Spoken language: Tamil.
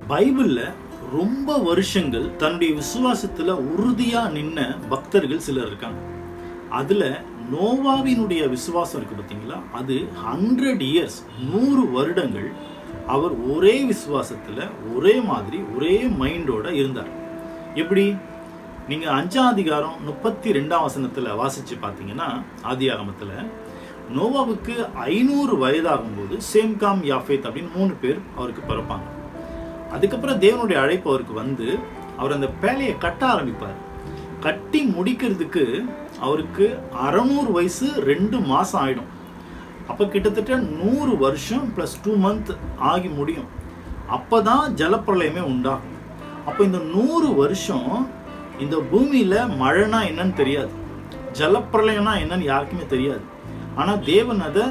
பைபிள்ல ரொம்ப வருஷங்கள் தன்னுடைய விசுவாசத்துல உறுதியா நின்ன பக்தர்கள் சிலர் இருக்காங்க. அதுல நோவாவினுடைய விசுவாசம் இருக்கு பார்த்தீங்களா, அது 100 இயர்ஸ், 100 வருடங்கள் அவர் ஒரே விசுவாசத்துல ஒரே மாதிரி ஒரே மைண்டோட இருந்தார். எப்படி? நீங்க 5ஆம் அதிகாரம் 32ஆம் வசனத்துல வாசிச்சு பார்த்தீங்கன்னா, ஆதியாகமத்துல நோவாவுக்கு 500 வயதாகும் போது சேம் காம் யாஃபேத் அப்படின்னு 3 பேர் அவருக்கு பிறப்பாங்க. அதுக்கப்புறம் தேவனுடைய அழைப்பு அவருக்கு வந்து அவர் அந்த பேழையை கட்ட ஆரம்பிப்பார். கட்டி முடிக்கிறதுக்கு அவருக்கு 600 வயசு 2 மாசம் ஆயிடும். அப்போ கிட்டத்தட்ட 100 வருஷம் ப்ளஸ் 2 மந்த் ஆகி முடியும். அப்போதான் ஜலப்பிரளயமே உண்டாகும். அப்போ இந்த 100 வருஷம் இந்த பூமியில மழைனா என்னன்னு தெரியாது, ஜலப்பிரளயம்னா என்னன்னு யாருக்குமே தெரியாது. ஆனால் தேவன் அதை